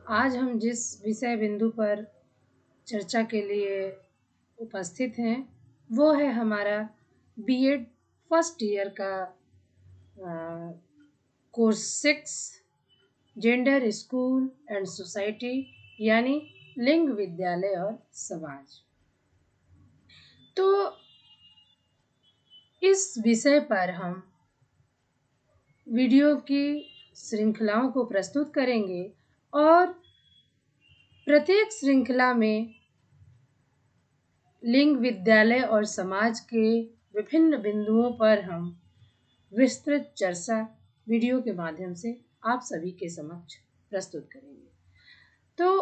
आज हम जिस विषय बिंदु पर चर्चा के लिए उपस्थित हैं वो है हमारा बीएड फर्स्ट ईयर का course 6 gender school and society यानी लिंग विद्यालय और समाज। तो इस विषय पर हम वीडियो की श्रृंखलाओं को प्रस्तुत करेंगे और प्रत्येक श्रृंखला में लिंग विद्यालय और समाज के विभिन्न बिंदुओं पर हम विस्तृत चर्चा वीडियो के माध्यम से आप सभी के समक्ष प्रस्तुत करेंगे। तो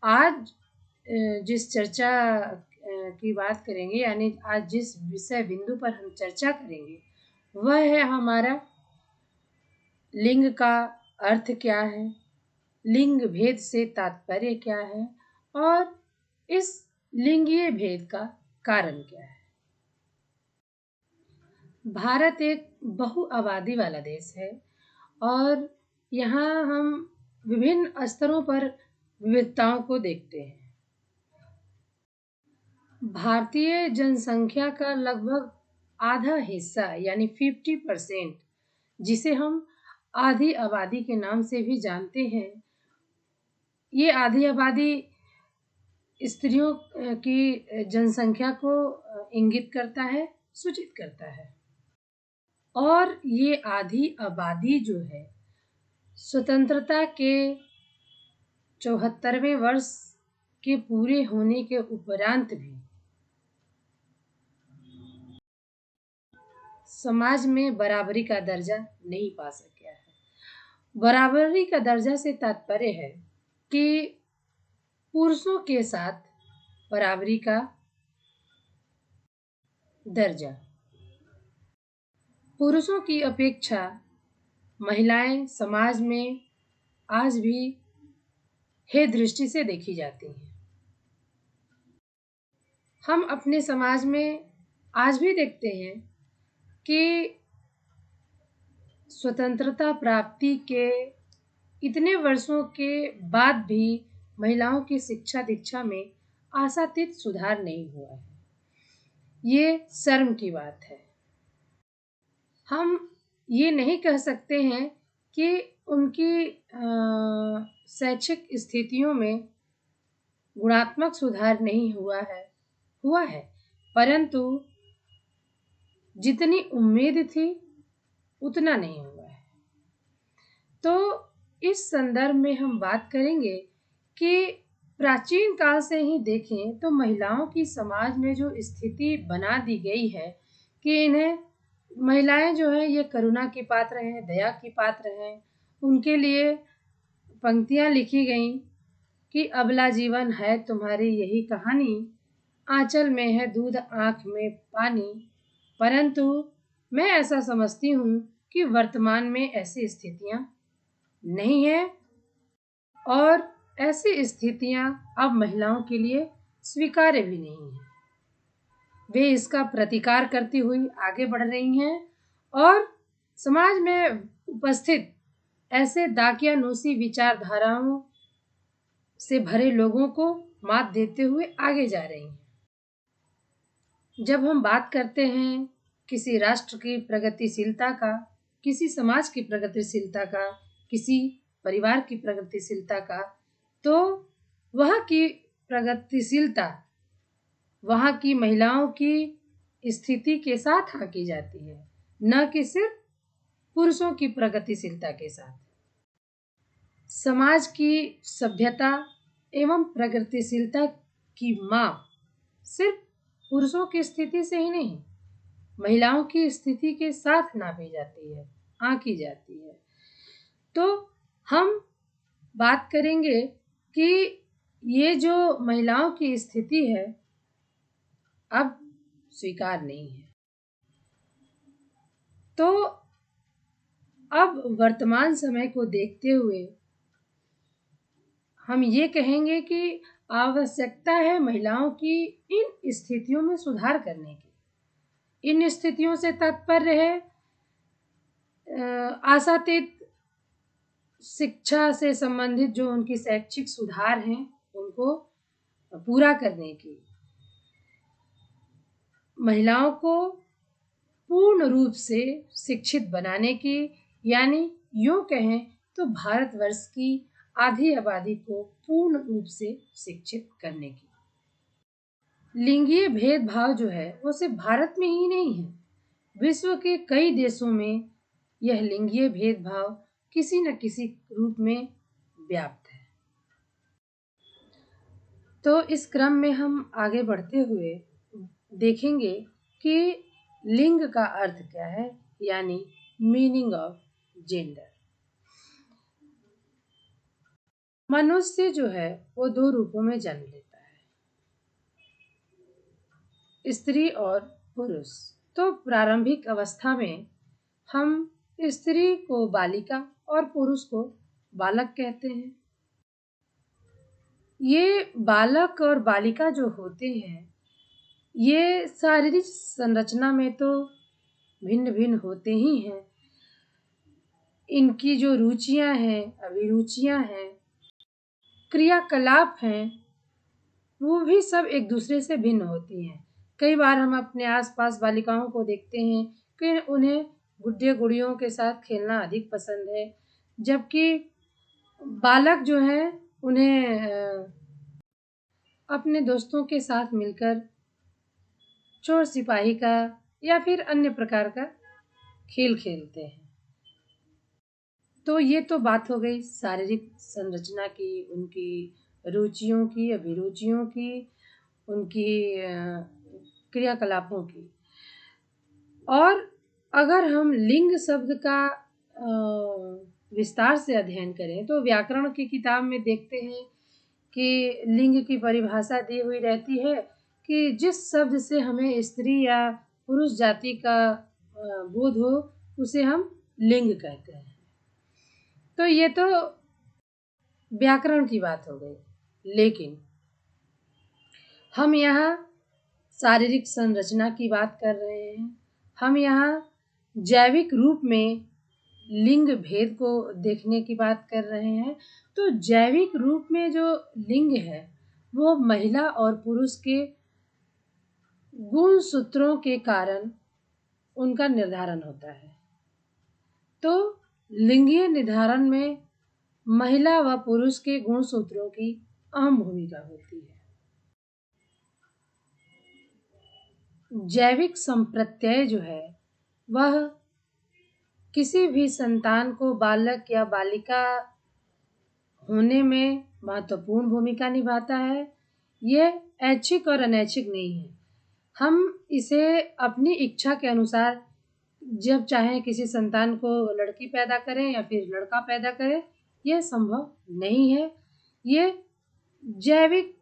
आज जिस चर्चा की बात करेंगे यानी आज जिस विषय बिंदु पर हम चर्चा करेंगे वह है हमारा लिंग का अर्थ क्या है, लिंग भेद से तात्पर्य क्या है और इस लिंगीय भेद का कारण क्या है। भारत एक बहुआबादी वाला देश है और यहाँ हम विभिन्न स्तरों पर विविधताओं को देखते हैं। भारतीय जनसंख्या का लगभग आधा हिस्सा यानी 50%, जिसे हम आधी आबादी के नाम से भी जानते हैं, ये आधी आबादी स्त्रियों की जनसंख्या को इंगित करता है, सूचित करता है। और ये आधी आबादी जो है स्वतंत्रता के 74वें वर्ष के पूरे होने के उपरांत भी समाज में बराबरी का दर्जा नहीं पा सका है। बराबरी का दर्जा से तात्पर्य है कि पुरुषों के साथ बराबरी का दर्जा। पुरुषों की अपेक्षा महिलाएं समाज में आज भी हे दृष्टि से देखी जाती हैं। हम अपने समाज में आज भी देखते हैं कि स्वतंत्रता प्राप्ति के इतने वर्षों के बाद भी महिलाओं की शिक्षा दीक्षा में आशातीत सुधार नहीं हुआ है। ये शर्म की बात है। हम ये नहीं कह सकते हैं कि उनकी शैक्षिक स्थितियों में गुणात्मक सुधार नहीं हुआ है, परंतु जितनी उम्मीद थी उतना नहीं हुआ है। तो इस संदर्भ में हम बात करेंगे कि प्राचीन काल से ही देखें तो महिलाओं की समाज में जो स्थिति बना दी गई है कि इन्हें महिलाएं जो है ये करुणा की पात्र हैं, दया की पात्र हैं। उनके लिए पंक्तियां लिखी गईं कि अबला जीवन है तुम्हारी यही कहानी, आंचल में है दूध आंख में पानी। परंतु मैं ऐसा समझती हूँ कि वर्तमान में ऐसी स्थितियां नहीं है और ऐसी स्थितियां अब महिलाओं के लिए स्वीकार्य भी नहीं है। वे इसका प्रतिकार करती हुई आगे बढ़ रही हैं और समाज में उपस्थित ऐसे दाकियानूसी विचारधाराओं से भरे लोगों को मात देते हुए आगे जा रही हैं। जब हम बात करते हैं किसी राष्ट्र की प्रगतिशीलता का, किसी समाज की प्रगतिशीलता का, किसी परिवार की प्रगतिशीलता का, तो वह की प्रगतिशीलता वहाँ की महिलाओं की स्थिति के साथ आंकी जाती है, न कि सिर्फ पुरुषों की प्रगतिशीलता के साथ। समाज की सभ्यता एवं प्रगतिशीलता की माप सिर्फ पुरुषों की स्थिति से ही नहीं, महिलाओं की स्थिति के साथ नापी जाती है, आंकी जाती है। तो हम बात करेंगे कि ये जो महिलाओं की स्थिति है अब स्वीकार नहीं है। तो अब वर्तमान समय को देखते हुए हम ये कहेंगे कि आवश्यकता है महिलाओं की इन स्थितियों में सुधार करने की। इन स्थितियों से तात्पर्य है आशातीत शिक्षा से संबंधित जो उनकी शैक्षिक सुधार हैं उनको पूरा करने की, महिलाओं को पूर्ण रूप से शिक्षित बनाने की, यानी यूं कहें तो भारतवर्ष की आधी आबादी को पूर्ण रूप से शिक्षित करने की। लिंगीय भेदभाव जो है वो सिर्फ भारत में ही नहीं है, विश्व के कई देशों में यह लिंगीय भेदभाव किसी न किसी रूप में व्याप्त है। तो इस क्रम में हम आगे बढ़ते हुए देखेंगे कि लिंग का अर्थ क्या है, यानी मीनिंग ऑफ जेंडर। मनुष्य जो है वो दो रूपों में जन्म लेता है, स्त्री और पुरुष। तो प्रारंभिक अवस्था में हम स्त्री को बालिका और पुरुष को बालक कहते हैं। ये बालक और बालिका जो होते हैं ये शारीरिक संरचना में तो भिन्न भिन्न होते ही हैं, इनकी जो रुचियां हैं, अभिरुचियां हैं, क्रियाकलाप हैं, वो भी सब एक दूसरे से भिन्न होती हैं। कई बार हम अपने आसपास बालिकाओं को देखते हैं कि उन्हें गुड्डे गुड़ियों के साथ खेलना अधिक पसंद है, जबकि बालक जो है उन्हें अपने दोस्तों के साथ मिलकर चोर सिपाही का या फिर अन्य प्रकार का खेल खेलते हैं। तो ये तो बात हो गई शारीरिक संरचना की, उनकी रुचियों की, अभिरुचियों की, उनकी क्रियाकलापों की। और अगर हम लिंग शब्द का विस्तार से अध्ययन करें तो व्याकरण की किताब में देखते हैं कि लिंग की परिभाषा दी हुई रहती है कि जिस शब्द से हमें स्त्री या पुरुष जाति का बोध हो उसे हम लिंग कहते हैं। तो ये तो व्याकरण की बात हो गई, लेकिन हम यहाँ शारीरिक संरचना की बात कर रहे हैं, हम यहाँ जैविक रूप में लिंग भेद को देखने की बात कर रहे हैं। तो जैविक रूप में जो लिंग है वो महिला और पुरुष के गुण सूत्रों के कारण उनका निर्धारण होता है। तो लिंगीय निर्धारण में महिला व पुरुष के गुण सूत्रों की अहम भूमिका होती है। जैविक संप्रत्यय जो है वह किसी भी संतान को बालक या बालिका होने में महत्वपूर्ण भूमिका निभाता है। यह ऐच्छिक और अनैच्छिक नहीं है, हम इसे अपनी इच्छा के अनुसार जब चाहे किसी संतान को लड़की पैदा करें या फिर लड़का पैदा करें, यह संभव नहीं है। ये जैविक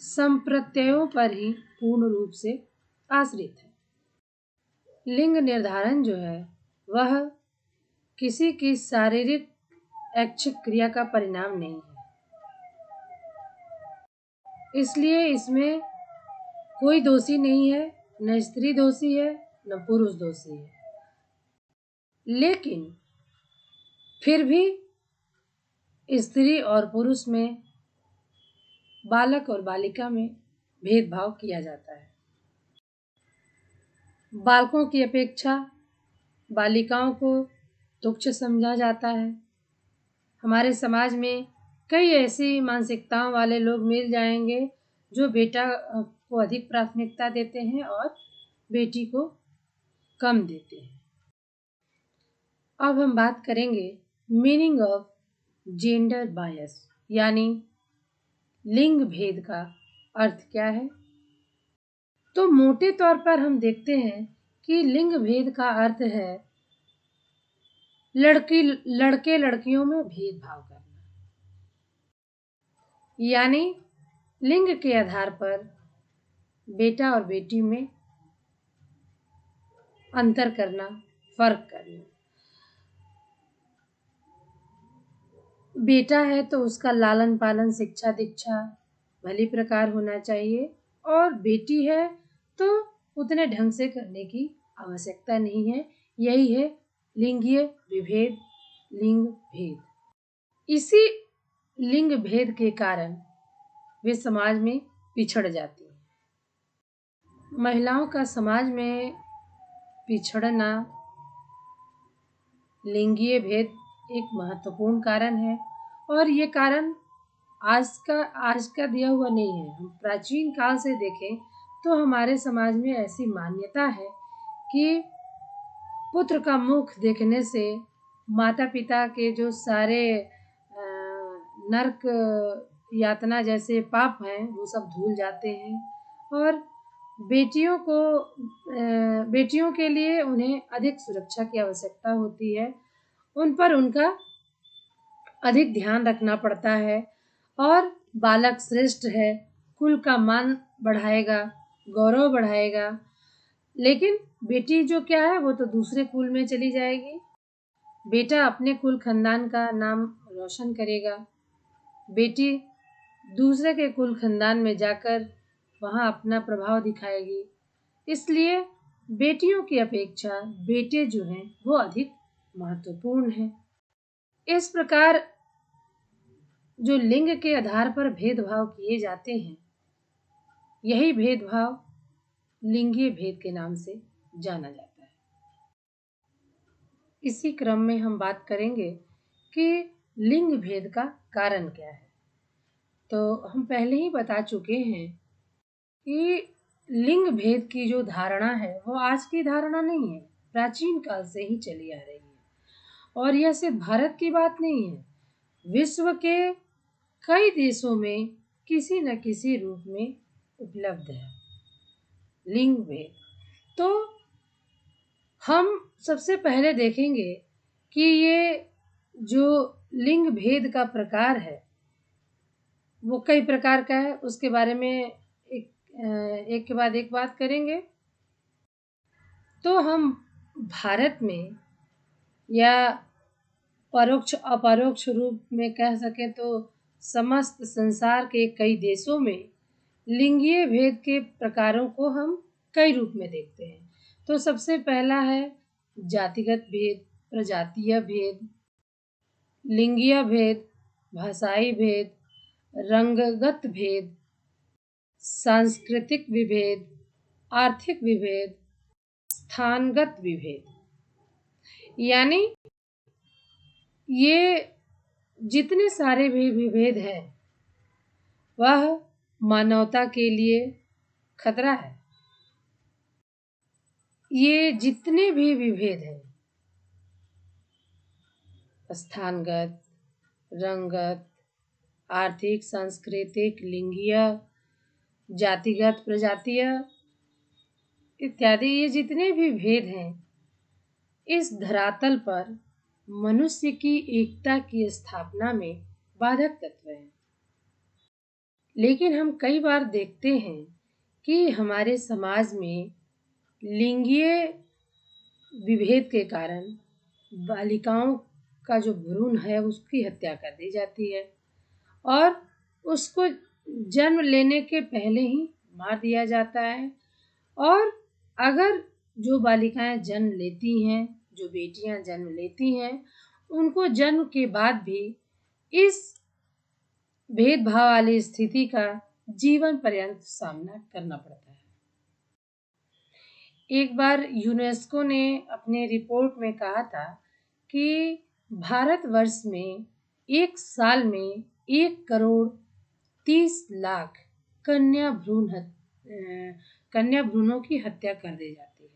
संप्रत्ययों पर ही पूर्ण रूप से आश्रित है। लिंग निर्धारण जो है वह किसी की शारीरिक ऐच्छिक क्रिया का परिणाम नहीं है, इसलिए इसमें कोई दोषी नहीं है, न स्त्री दोषी है न पुरुष दोषी है। लेकिन फिर भी स्त्री और पुरुष में, बालक और बालिका में भेदभाव किया जाता है। बालकों की अपेक्षा बालिकाओं को तुच्छ समझा जाता है। हमारे समाज में कई ऐसी मानसिकताओं वाले लोग मिल जाएंगे जो बेटा को अधिक प्राथमिकता देते हैं और बेटी को कम देते हैं। अब हम बात करेंगे मीनिंग ऑफ जेंडर बायस, यानी लिंग भेद का अर्थ क्या है। तो मोटे तौर पर हम देखते हैं कि लिंग भेद का अर्थ है लड़के लड़कियों में भेदभाव करना, यानी लिंग के आधार पर बेटा और बेटी में अंतर करना, फर्क करना। बेटा है तो उसका लालन पालन, शिक्षा दीक्षा भली प्रकार होना चाहिए, और बेटी है तो उतने ढंग से करने की आवश्यकता नहीं है। यही है लिंगीय विभेद लिंग भेद। इसी लिंग भेद के कारण वे समाज में पिछड़ जाती हैं। महिलाओं का समाज में पिछड़ना लिंगीय भेद एक महत्वपूर्ण कारण है और ये कारण आज का दिया हुआ नहीं है। हम प्राचीन काल से देखें तो हमारे समाज में ऐसी मान्यता है कि पुत्र का मुख देखने से माता पिता के जो सारे नरक यातना जैसे पाप हैं वो सब धुल जाते हैं और बेटियों के लिए उन्हें अधिक सुरक्षा की आवश्यकता होती है। उन पर उनका अधिक ध्यान रखना पड़ता है और बालक श्रेष्ठ है, कुल का मान बढ़ाएगा, गौरव बढ़ाएगा। लेकिन बेटी जो क्या है वो तो दूसरे कुल में चली जाएगी। बेटा अपने कुल खानदान का नाम रोशन करेगा, बेटी दूसरे के कुल खानदान में जाकर वहाँ अपना प्रभाव दिखाएगी। इसलिए बेटियों की अपेक्षा बेटे जो हैं वो अधिक महत्वपूर्ण हैं। इस प्रकार जो लिंग के आधार पर भेदभाव किए जाते हैं, यही भेदभाव लिंगीय भेद के नाम से जाना जाता है। इसी क्रम में हम बात करेंगे कि लिंग भेद का कारण क्या है। तो हम पहले ही बता चुके हैं कि लिंग भेद की जो धारणा है वो आज की धारणा नहीं है, प्राचीन काल से ही चली आ रही है और यह सिर्फ भारत की बात नहीं है, विश्व के कई देशों में किसी न किसी रूप में उपलब्ध है लिंग भेद। तो हम सबसे पहले देखेंगे कि ये जो लिंग भेद का प्रकार है वो कई प्रकार का है, उसके बारे में एक के बाद एक बात करेंगे। तो हम भारत में या परोक्ष अपरोक्ष रूप में कह सकें तो समस्त संसार के कई देशों में लिंगीय भेद के प्रकारों को हम कई रूप में देखते हैं। तो सबसे पहला है जातिगत भेद, प्रजातीय भेद, लिंगीय भेद, भाषाई भेद, रंगगत भेद, सांस्कृतिक विभेद, आर्थिक विभेद, स्थानगत विभेद। यानी ये जितने सारे भी विभेद हैं वह मानवता के लिए खतरा है। ये जितने भी विभेद हैं, स्थानगत, रंगगत, आर्थिक, सांस्कृतिक, लिंगीय, जातिगत, प्रजातीय इत्यादि, ये जितने भी भेद हैं इस धरातल पर मनुष्य की एकता की स्थापना में बाधक तत्व हैं। लेकिन हम कई बार देखते हैं कि हमारे समाज में लिंगीय विभेद के कारण बालिकाओं का जो भ्रूण है उसकी हत्या कर दी जाती है और उसको जन्म लेने के पहले ही मार दिया जाता है। और अगर जो बालिकाएं जन्म लेती हैं, जो बेटियां जन्म लेती हैं, उनको जन्म के बाद भी इस भेदभाव वाली स्थिति का जीवन पर्यंत सामना करना पड़ता है। एक बार यूनेस्को ने अपने रिपोर्ट में कहा था कि भारतवर्ष में एक साल में 1,30,00,000 कन्या भ्रूणों की हत्या कर दी जाती है।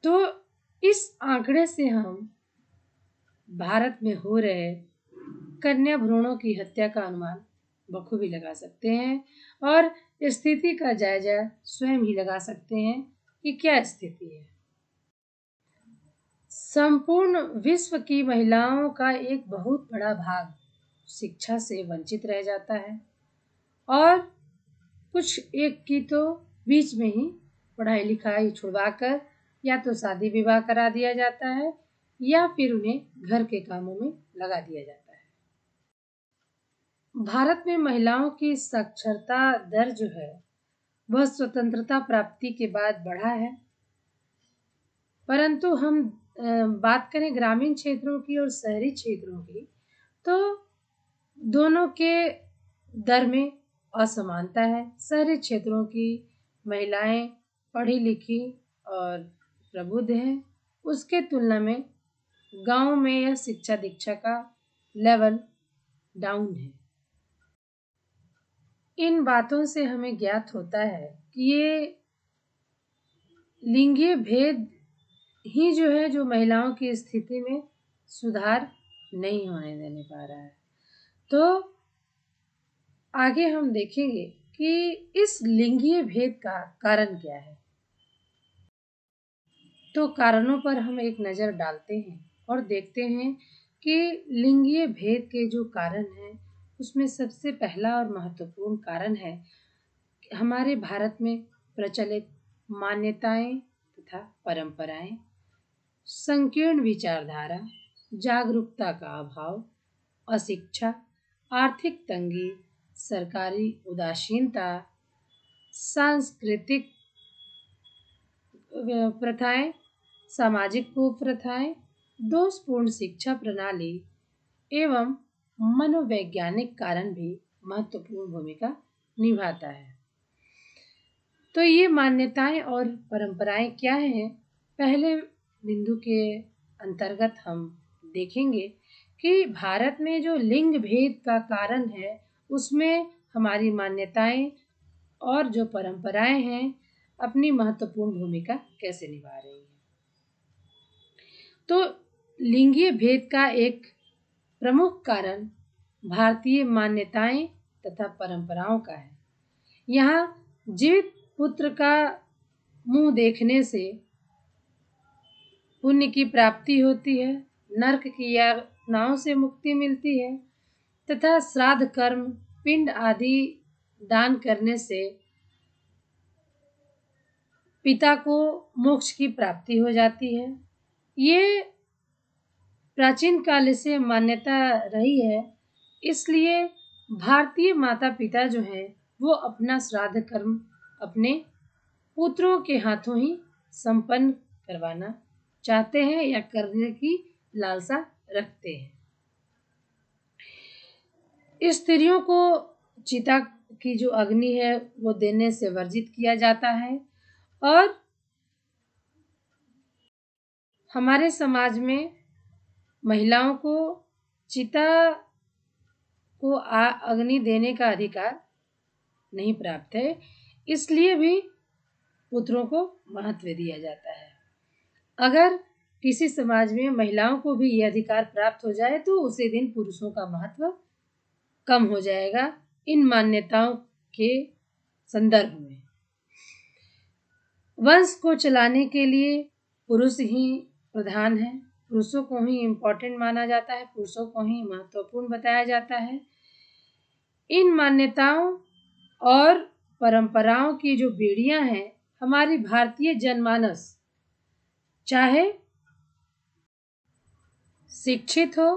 तो इस आंकड़े से हम भारत में हो रहे कन्या भ्रूणों की हत्या का अनुमान बखूबी लगा सकते हैं और स्थिति का जायजा स्वयं ही लगा सकते हैं कि क्या स्थिति है। संपूर्ण विश्व की महिलाओं का एक बहुत बड़ा भाग शिक्षा से वंचित रह जाता है और कुछ एक की तो बीच में ही पढ़ाई लिखाई छुड़वाकर या तो शादी विवाह करा दिया जाता है या फिर उन्हें घर के कामों में लगा दिया जाता है। भारत में महिलाओं की साक्षरता दर जो है वह स्वतंत्रता प्राप्ति के बाद बढ़ा है, परंतु हम बात करें ग्रामीण क्षेत्रों की और शहरी क्षेत्रों की, तो दोनों के दर में असमानता है। शहरी क्षेत्रों की महिलाएं पढ़ी लिखी और प्रबुद्ध हैं, उसके तुलना में गांव में यह शिक्षा दीक्षा का लेवल डाउन है। इन बातों से हमें ज्ञात होता है कि ये लिंगीय भेद ही जो है जो महिलाओं की स्थिति में सुधार नहीं होने देने पा रहा है। तो आगे हम देखेंगे कि इस लिंगीय भेद का कारण क्या है। तो कारणों पर हम एक नज़र डालते हैं और देखते हैं कि लिंगीय भेद के जो कारण हैं उसमें सबसे पहला और महत्वपूर्ण कारण है हमारे भारत में प्रचलित मान्यताएं तथा परंपराएं, संकीर्ण विचारधारा, जागरूकता का अभाव, अशिक्षा, आर्थिक तंगी, सरकारी उदासीनता, सांस्कृतिक प्रथाएं, सामाजिक कुप्रथाएं, दोषपूर्ण शिक्षा प्रणाली एवं मनोवैज्ञानिक कारण भी महत्वपूर्ण भूमिका निभाता है। तो ये मान्यताएं और परंपराएं क्या हैं? पहले बिंदु के अंतर्गत हम देखेंगे कि भारत में जो लिंग भेद का कारण है उसमें हमारी मान्यताएं और जो परंपराएं हैं अपनी महत्वपूर्ण भूमिका कैसे निभा रही हैं। तो लिंगीय भेद का एक प्रमुख कारण भारतीय मान्यताएं तथा परंपराओं का है। यहाँ जीवित पुत्र का मुंह देखने से पुण्य की प्राप्ति होती है, नरक की यातनाओं से मुक्ति मिलती है तथा श्राद्ध कर्म पिंड आदि दान करने से पिता को मोक्ष की प्राप्ति हो जाती है। ये प्राचीन काल से मान्यता रही है, इसलिए भारतीय माता पिता जो हैं वो अपना श्राद्ध कर्म अपने पुत्रों के हाथों ही संपन्न करवाना चाहते हैं या करने की लालसा रखते हैं। स्त्रियों को चिता की जो अग्नि है वो देने से वर्जित किया जाता है और हमारे समाज में महिलाओं को चिता को अग्नि देने का अधिकार नहीं प्राप्त है, इसलिए भी पुत्रों को महत्व दिया जाता है। अगर किसी समाज में महिलाओं को भी यह अधिकार प्राप्त हो जाए तो उसी दिन पुरुषों का महत्व कम हो जाएगा इन मान्यताओं के संदर्भ में। वंश को चलाने के लिए पुरुष ही प्रधान है, पुरुषों को ही इम्पोर्टेंट माना जाता है, पुरुषों को ही महत्वपूर्ण बताया जाता है। इन मान्यताओं और परंपराओं की जो बेड़ियां हैं हमारी भारतीय जनमानस चाहे शिक्षित हो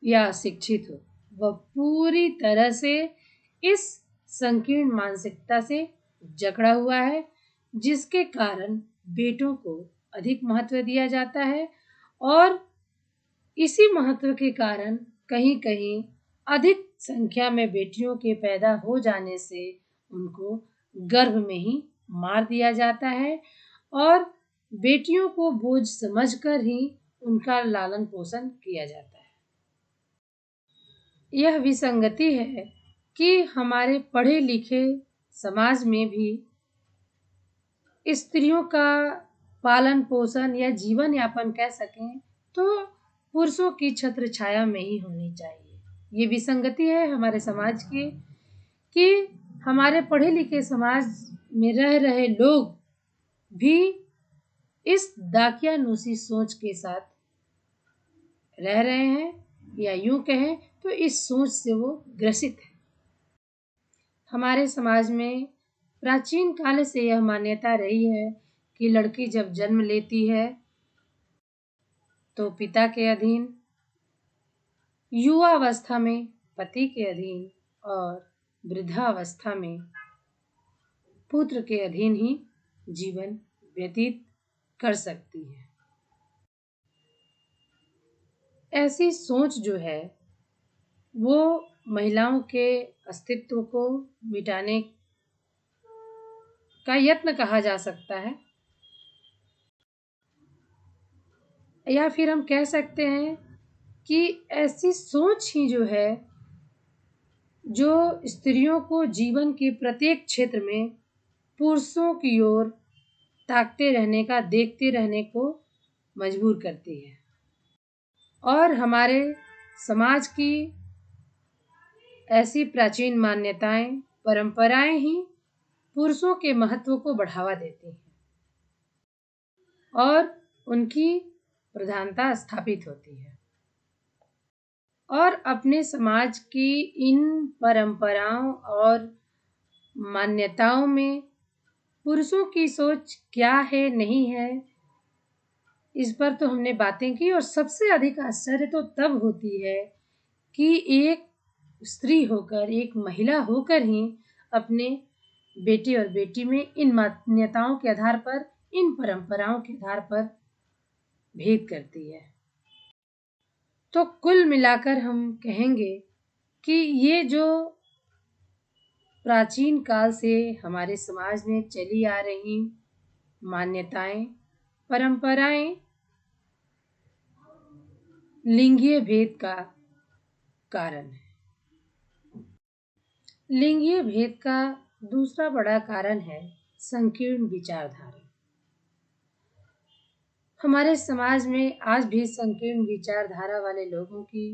या अशिक्षित हो वह पूरी तरह से इस संकीर्ण मानसिकता से जकड़ा हुआ है, जिसके कारण बेटों को अधिक महत्व दिया जाता है और इसी महत्व के कारण कहीं कहीं अधिक संख्या में बेटियों के पैदा हो जाने से उनको गर्भ में ही मार दिया जाता है और बेटियों को बोझ समझकर ही उनका लालन पोषण किया जाता है। यह विसंगति है कि हमारे पढ़े लिखे समाज में भी स्त्रियों का पालन पोषण या जीवन यापन कह सकें तो पुरुषों की छत्र छाया में ही होनी चाहिए। ये विसंगति है हमारे समाज की कि हमारे पढ़े लिखे समाज में रह रहे लोग भी इस दाकियानूसी सोच के साथ रह रहे हैं या यूं कहें तो इस सोच से वो ग्रसित है। हमारे समाज में प्राचीन काल से यह मान्यता रही है कि लड़की जब जन्म लेती है तो पिता के अधीन, युवावस्था में पति के अधीन और वृद्धावस्था में पुत्र के अधीन ही जीवन व्यतीत कर सकती है। ऐसी सोच जो है वो महिलाओं के अस्तित्व को मिटाने का यत्न कहा जा सकता है, या फिर हम कह सकते हैं कि ऐसी सोच ही जो है जो स्त्रियों को जीवन के प्रत्येक क्षेत्र में पुरुषों की ओर ताकते रहने का, देखते रहने को मजबूर करती है। और हमारे समाज की ऐसी प्राचीन मान्यताएं, परंपराएं ही पुरुषों के महत्व को बढ़ावा देती हैं और उनकी प्रधानता स्थापित होती है। और अपने समाज की इन परंपराओं और मान्यताओं में पुरुषों की सोच क्या है, नहीं है, इस पर तो हमने बातें की। और सबसे अधिक आश्चर्य तो तब होती है कि एक स्त्री होकर, एक महिला होकर ही अपने बेटे और बेटी में इन मान्यताओं के आधार पर, इन परंपराओं के आधार पर भेद करती है। तो कुल मिलाकर हम कहेंगे कि ये जो प्राचीन काल से हमारे समाज में चली आ रही मान्यताएं, परंपराएं लिंगीय भेद का कारण है। लिंगीय भेद का दूसरा बड़ा कारण है संकीर्ण विचारधारा। हमारे समाज में आज भी संकीर्ण विचारधारा वाले लोगों की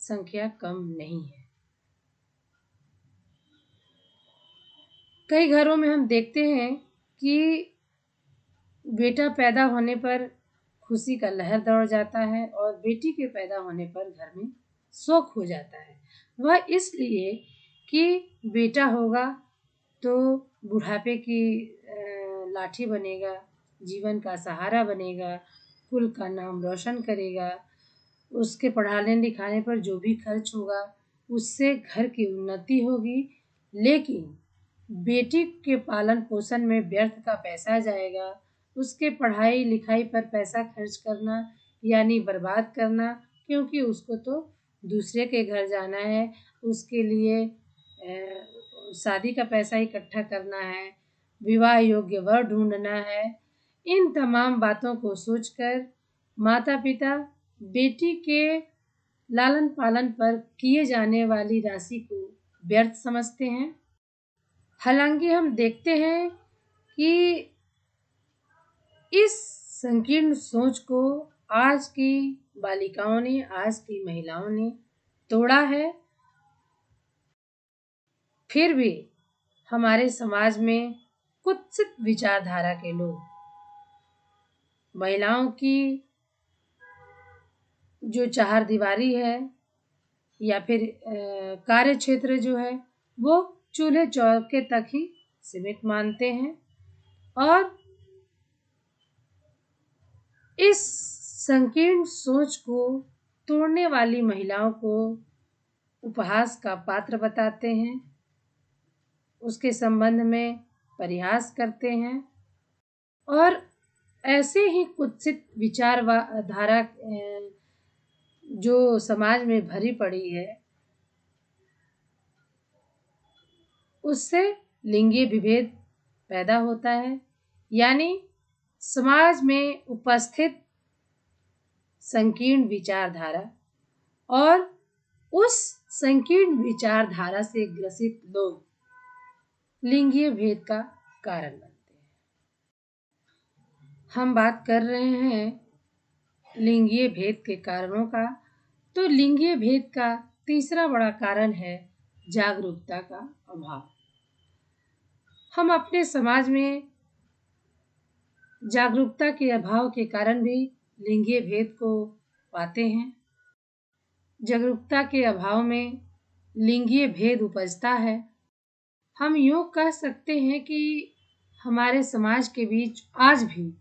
संख्या कम नहीं है। कई घरों में हम देखते हैं कि बेटा पैदा होने पर खुशी का लहर दौड़ जाता है और बेटी के पैदा होने पर घर में शोक हो जाता है। वह इसलिए कि बेटा होगा तो बुढ़ापे की लाठी बनेगा, जीवन का सहारा बनेगा, कुल का नाम रोशन करेगा, उसके पढ़ाने लिखाने पर जो भी खर्च होगा उससे घर की उन्नति होगी। लेकिन बेटी के पालन पोषण में व्यर्थ का पैसा जाएगा, उसके पढ़ाई लिखाई पर पैसा खर्च करना यानी बर्बाद करना, क्योंकि उसको तो दूसरे के घर जाना है, उसके लिए शादी का पैसा इकट्ठा करना है, विवाह योग्य वर ढूंढना है। इन तमाम बातों को सोचकर माता पिता बेटी के लालन पालन पर किए जाने वाली राशि को व्यर्थ समझते हैं। हालांकि हम देखते हैं कि इस संकीर्ण सोच को आज की बालिकाओं ने, आज की महिलाओं ने तोड़ा है। फिर भी हमारे समाज में कुत्सित विचारधारा के लोग महिलाओं की जो चार दीवारी है या फिर कार्य क्षेत्र जो है वो चूल्हे चौके तक ही सीमित मानते हैं और इस संकीर्ण सोच को तोड़ने वाली महिलाओं को उपहास का पात्र बताते हैं, उसके संबंध में परिहास करते हैं और ऐसे ही कुत्सित विचारधारा जो समाज में भरी पड़ी है उससे लिंगीय विभेद पैदा होता है। यानी समाज में उपस्थित संकीर्ण विचारधारा और उस संकीर्ण विचारधारा से ग्रसित लोग लिंगीय भेद का कारण बनते हैं। हम बात कर रहे हैं लिंगीय भेद के कारणों का, तो लिंगीय भेद का तीसरा बड़ा कारण है जागरूकता का अभाव। हम अपने समाज में जागरूकता के अभाव के कारण भी लिंगीय भेद को पाते हैं। जागरूकता के अभाव में लिंगीय भेद उपजता है। हम यूँ कह सकते हैं कि हमारे समाज के बीच आज भी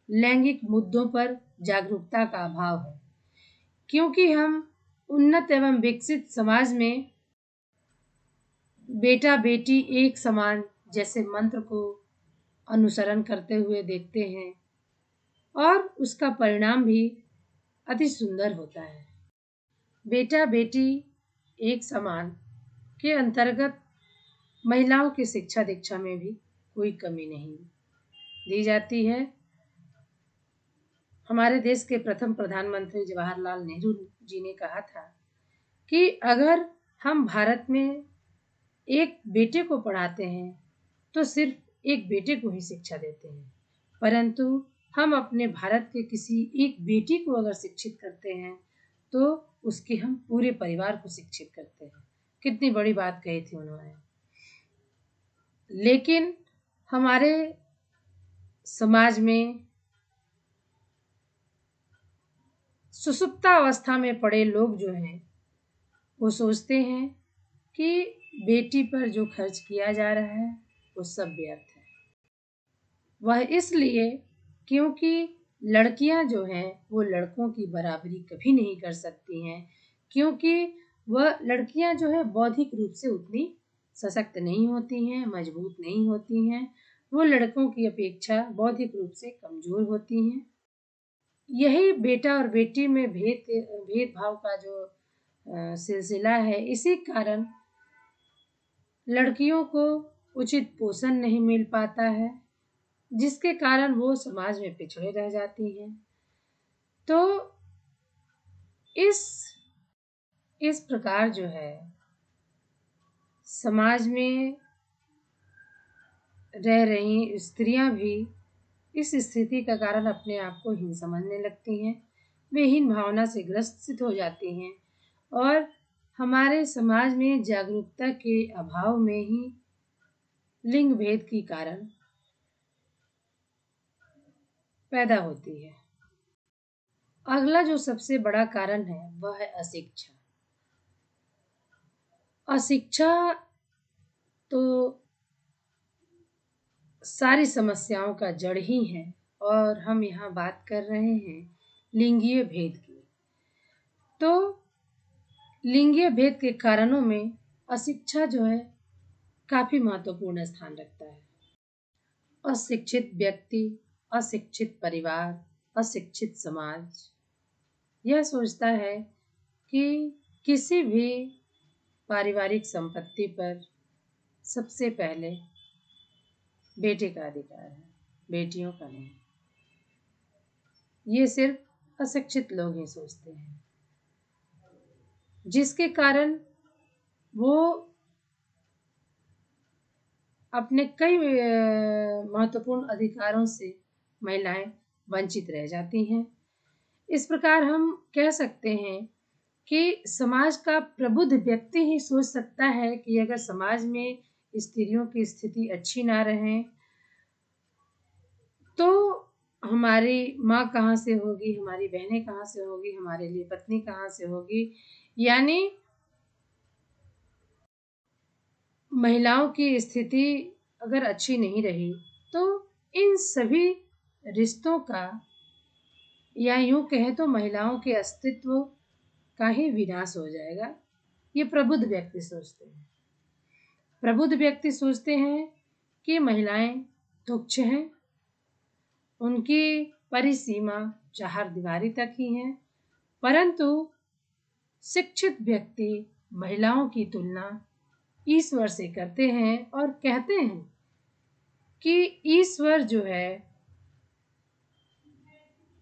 लैंगिक मुद्दों पर जागरूकता का अभाव है, क्योंकि हम उन्नत एवं विकसित समाज में बेटा बेटी एक समान जैसे मंत्र को अनुसरण करते हुए देखते हैं और उसका परिणाम भी अति सुंदर होता है। बेटा बेटी एक समान के अंतर्गत महिलाओं की शिक्षा दीक्षा में भी कोई कमी नहीं दी जाती है। हमारे देश के प्रथम प्रधानमंत्री जवाहरलाल नेहरू जी ने कहा था कि अगर हम भारत में एक बेटे को पढ़ाते हैं तो सिर्फ एक बेटे को ही शिक्षा देते हैं, परंतु हम अपने भारत के किसी एक बेटी को अगर शिक्षित करते हैं तो उसके हम पूरे परिवार को शिक्षित करते हैं। कितनी बड़ी बात कही थी उन्होंने। लेकिन हमारे समाज में सुसुप्ता अवस्था में पड़े लोग जो हैं वो सोचते हैं कि बेटी पर जो खर्च किया जा रहा है वो सब व्यर्थ है। वह इसलिए क्योंकि लड़कियां जो हैं वो लड़कों की बराबरी कभी नहीं कर सकती हैं, क्योंकि वह लड़कियां जो है बौद्धिक रूप से उतनी सशक्त नहीं होती हैं, मजबूत नहीं होती हैं। वो लड़कों की अपेक्षा बौद्धिक रूप से कमजोर होती हैं। यही बेटा और बेटी में भेदभाव का जो सिलसिला है, इसी कारण लड़कियों को उचित पोषण नहीं मिल पाता है, जिसके कारण वो समाज में पिछड़े रह जाती हैं। तो इस प्रकार जो है समाज में रह रही स्त्रियां भी इस स्थिति का कारण अपने आप को हीन समझने लगती हैं। वे हीन भावना से ग्रसित हो जाती हैं और हमारे समाज में जागरूकता के अभाव में ही लिंग भेद की कारण पैदा होती है। अगला जो सबसे बड़ा कारण है वह है अशिक्षा। अशिक्षा तो सारी समस्याओं का जड़ ही है और हम यहाँ बात कर रहे हैं लिंगीय भेद की। तो लिंगीय भेद के कारणों में अशिक्षा जो है काफी महत्वपूर्ण स्थान रखता है। अशिक्षित व्यक्ति, अशिक्षित परिवार, अशिक्षित समाज यह सोचता है कि किसी भी पारिवारिक संपत्ति पर सबसे पहले बेटे का अधिकार है, बेटियों का नहीं। ये सिर्फ अशिक्षित लोग ही सोचते हैं, जिसके कारण वो अपने कई महत्वपूर्ण अधिकारों से महिलाएं वंचित रह जाती हैं। इस प्रकार हम कह सकते हैं कि समाज का प्रबुद्ध व्यक्ति ही सोच सकता है कि अगर समाज में स्त्रियों की स्थिति अच्छी ना रहे तो हमारी माँ कहाँ से होगी, हमारी बहनें कहाँ से होगी, हमारे लिए पत्नी कहाँ से होगी। यानी महिलाओं की स्थिति अगर अच्छी नहीं रही तो इन सभी रिश्तों का या यूं कहें तो महिलाओं के अस्तित्व का ही विनाश हो जाएगा। ये प्रबुद्ध व्यक्ति सोचते हैं। प्रबुद्ध व्यक्ति सोचते हैं कि महिलाएं तुच्छ हैं, उनकी परिसीमा चार दीवारी तक ही है, परंतु शिक्षित व्यक्ति महिलाओं की तुलना ईश्वर से करते हैं और कहते हैं कि ईश्वर जो है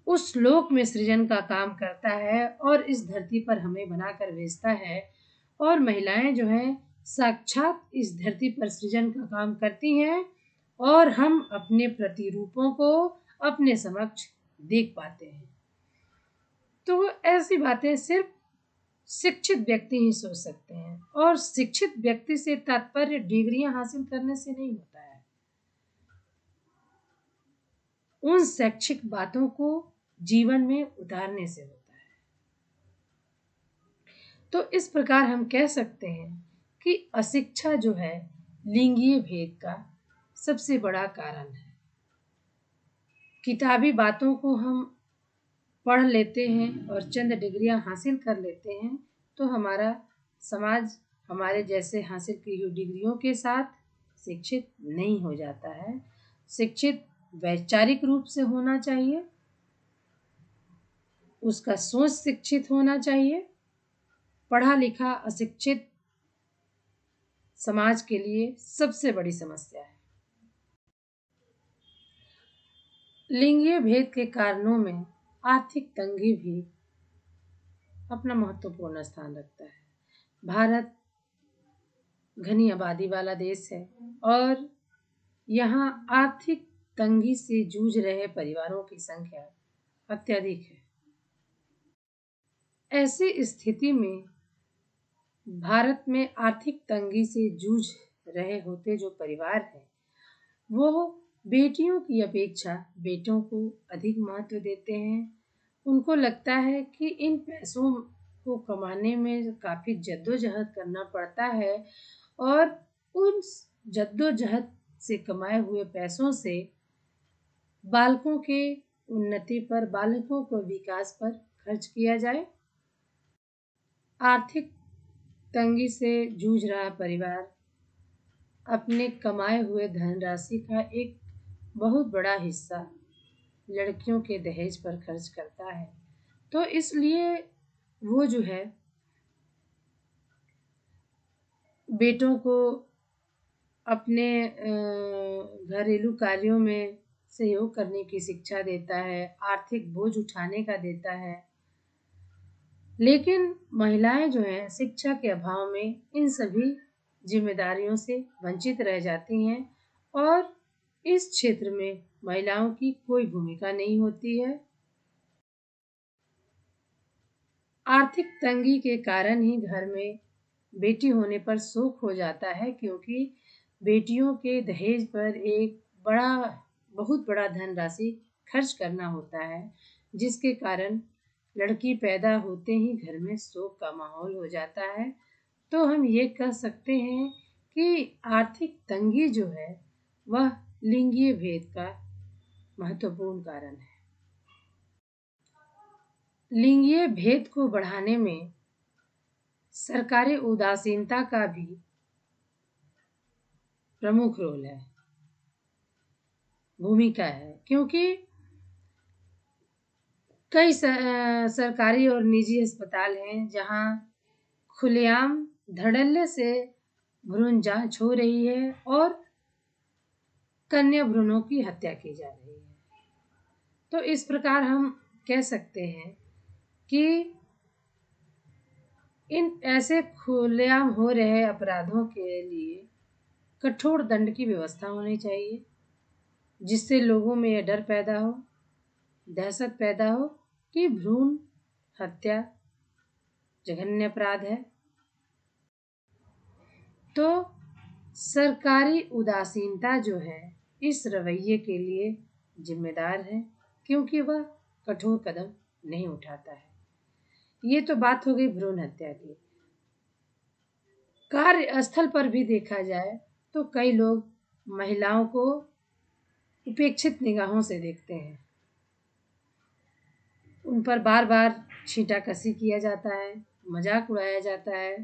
उस लोक में सृजन का काम करता है और इस धरती पर हमें बनाकर भेजता है, और महिलाएं जो हैं साक्षात इस धरती पर सृजन का काम करती हैं और हम अपने प्रतिरूपों को अपने समक्ष देख पाते हैं। तो ऐसी बातें सिर्फ शिक्षित व्यक्ति ही सोच सकते हैं, और शिक्षित व्यक्ति से तात्पर्य डिग्रियां हासिल करने से नहीं होता है। उन शैक्षिक बातों को जीवन में उतारने से होता है। तो इस प्रकार हम कह सकते हैं कि अशिक्षा जो है लिंगीय भेद का सबसे बड़ा कारण है। किताबी बातों को हम पढ़ लेते हैं और चंद डिग्रियां हासिल कर लेते हैं तो हमारा समाज हमारे जैसे हासिल की हुई डिग्रियों के साथ शिक्षित नहीं हो जाता है। शिक्षित वैचारिक रूप से होना चाहिए, उसका सोच शिक्षित होना चाहिए, पढ़ा लिखा अशिक्षित समाज के लिए सबसे बड़ी समस्या है। लिंगीय भेद के कारणों में आर्थिक तंगी भी अपना महत्वपूर्ण स्थान रखता है। भारत घनी आबादी वाला देश है और यहाँ आर्थिक तंगी से जूझ रहे परिवारों की संख्या अत्यधिक है। ऐसी स्थिति में भारत में आर्थिक तंगी से जूझ रहे होते जो परिवार हैं, वो बेटियों की अपेक्षा बेटों को अधिक महत्व देते हैं। उनको लगता है कि इन पैसों को कमाने में काफ़ी जद्दोजहद करना पड़ता है और उन जद्दोजहद से कमाए हुए पैसों से बालकों के उन्नति पर, बालकों को विकास पर खर्च किया जाए। आर्थिक तंगी से जूझ रहा परिवार अपने कमाए हुए धनराशि का एक बहुत बड़ा हिस्सा लड़कियों के दहेज पर खर्च करता है। तो इसलिए वो जो है बेटों को अपने घरेलू कार्यों में सहयोग करने की शिक्षा देता है, आर्थिक बोझ उठाने का देता है। लेकिन महिलाएं जो हैं शिक्षा के अभाव में इन सभी जिम्मेदारियों से वंचित रह जाती हैं और इस क्षेत्र में महिलाओं की कोई भूमिका नहीं होती है। आर्थिक तंगी के कारण ही घर में बेटी होने पर शोक हो जाता है, क्योंकि बेटियों के दहेज पर एक बहुत बड़ा धनराशि खर्च करना होता है, जिसके कारण लड़की पैदा होते ही घर में शोक का माहौल हो जाता है। तो हम ये कह सकते हैं कि आर्थिक तंगी जो है वह लिंगीय भेद का महत्वपूर्ण कारण है। लिंगीय भेद को बढ़ाने में सरकारी उदासीनता का भी प्रमुख रोल है, भूमिका है, क्योंकि कई सरकारी और निजी अस्पताल हैं जहां खुलेआम धड़ल्ले से भ्रूण जांच हो रही है और कन्या भ्रूणों की हत्या की जा रही है। तो इस प्रकार हम कह सकते हैं कि इन ऐसे खुलेआम हो रहे अपराधों के लिए कठोर दंड की व्यवस्था होनी चाहिए, जिससे लोगों में यह डर पैदा हो, दहशत पैदा हो कि भ्रूण हत्या जघन्य अपराध है। तो सरकारी उदासीनता जो है इस रवैये के लिए जिम्मेदार है, क्योंकि वह कठोर कदम नहीं उठाता है। ये तो बात हो गई भ्रूण हत्या की। कार्यस्थल पर भी देखा जाए तो कई लोग महिलाओं को उपेक्षित निगाहों से देखते हैं, उन पर बार बार छींटाकशी किया जाता है, मजाक उड़ाया जाता है।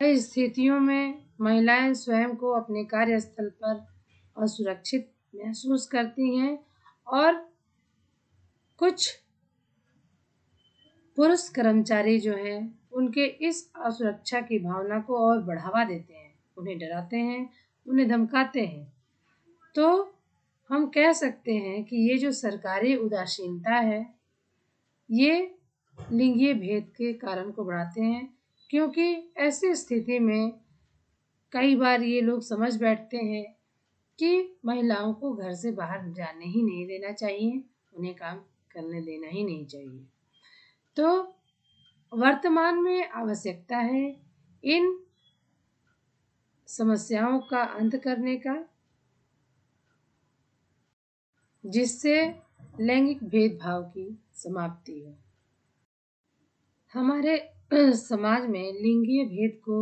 कई स्थितियों में महिलाएं स्वयं को अपने कार्यस्थल पर असुरक्षित महसूस करती हैं और कुछ पुरुष कर्मचारी जो हैं उनके इस असुरक्षा की भावना को और बढ़ावा देते हैं, उन्हें डराते हैं, उन्हें धमकाते हैं। तो हम कह सकते हैं कि ये जो सरकारी उदासीनता है ये लिंगीय भेद के कारण को बढ़ाते हैं, क्योंकि ऐसी स्थिति में कई बार ये लोग समझ बैठते हैं कि महिलाओं को घर से बाहर जाने ही नहीं देना चाहिए, उन्हें काम करने देना ही नहीं चाहिए। तो वर्तमान में आवश्यकता है इन समस्याओं का अंत करने का, जिससे लैंगिक भेदभाव की समाप्ति हो। हमारे समाज में लिंगीय भेद को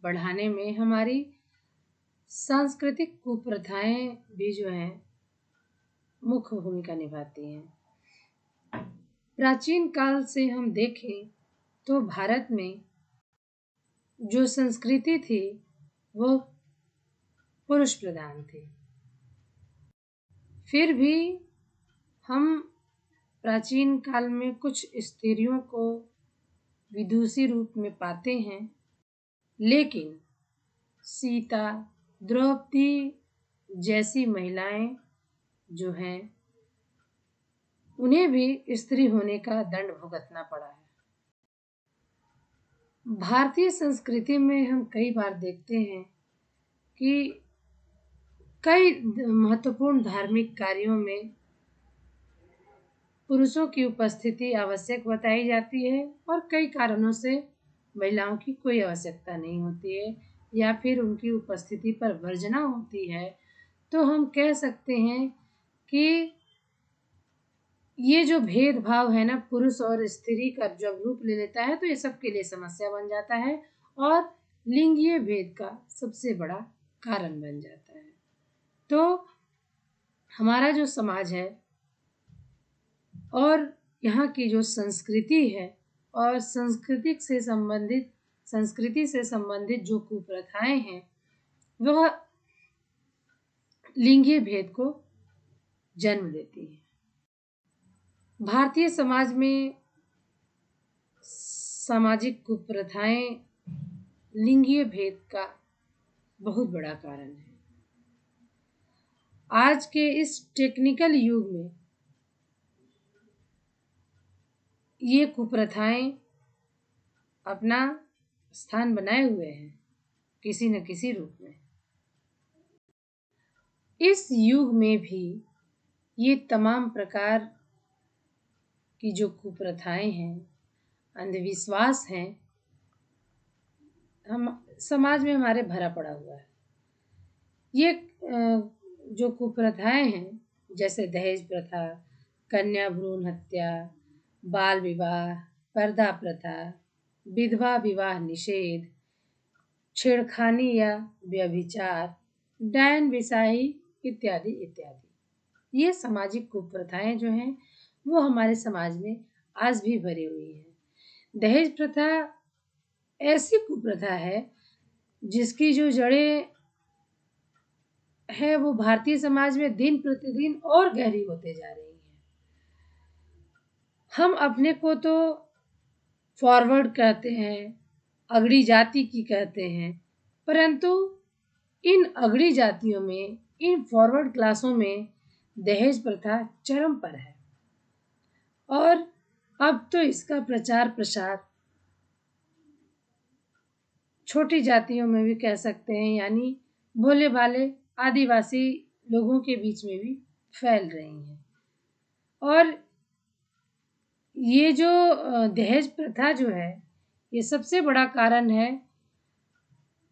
बढ़ाने में हमारी सांस्कृतिक कुप्रथाएं भी जो हैं मुख्य भूमिका निभाती हैं। प्राचीन काल से हम देखें तो भारत में जो संस्कृति थी वो पुरुष प्रधान थी। फिर भी हम प्राचीन काल में कुछ स्त्रियों को विदुषी रूप में पाते हैं, लेकिन सीता, द्रौपदी जैसी महिलाएं जो हैं उन्हें भी स्त्री होने का दंड भुगतना पड़ा है। भारतीय संस्कृति में हम कई बार देखते हैं कि कई महत्वपूर्ण धार्मिक कार्यों में पुरुषों की उपस्थिति आवश्यक बताई जाती है और कई कारणों से महिलाओं की कोई आवश्यकता नहीं होती है या फिर उनकी उपस्थिति पर वर्जना होती है। तो हम कह सकते हैं कि ये जो भेदभाव है ना, पुरुष और स्त्री का जब रूप ले लेता है तो ये सबके लिए समस्या बन जाता है और लिंगीय भेद का सबसे बड़ा कारण बन जाता है। तो हमारा जो समाज है और यहाँ की जो संस्कृति है और संस्कृति से संबंधित जो कुप्रथाएं हैं वह लिंगीय भेद को जन्म देती है। भारतीय समाज में सामाजिक कुप्रथाएं लिंगीय भेद का बहुत बड़ा कारण है। आज के इस टेक्निकल युग में ये कुप्रथाएं अपना स्थान बनाए हुए हैं किसी न किसी रूप में। इस युग में भी ये तमाम प्रकार की जो कुप्रथाएं हैं, अंधविश्वास हैं, हम समाज में हमारे भरा पड़ा हुआ है। ये जो कुप्रथाएं हैं जैसे दहेज प्रथा, कन्या भ्रूण हत्या, बाल विवाह, पर्दा प्रथा, विधवा विवाह निषेध, छेड़खानी या व्यभिचार, डायन बिसाही इत्यादि इत्यादि, ये सामाजिक कुप्रथाएं जो हैं वो हमारे समाज में आज भी भरी हुई है। दहेज प्रथा ऐसी कुप्रथा है जिसकी जो जड़ें है वो भारतीय समाज में दिन प्रतिदिन और गहरी होते जा रही है। हम अपने को तो फॉरवर्ड कहते हैं, अगड़ी जाति की कहते हैं, परंतु इन अगड़ी जातियों में, इन फॉरवर्ड क्लासों में दहेज प्रथा चरम पर है और अब तो इसका प्रचार प्रसार छोटी जातियों में भी कह सकते हैं, यानी भोले भाले आदिवासी लोगों के बीच में भी फैल रही हैं। और ये जो दहेज प्रथा जो है ये सबसे बड़ा कारण है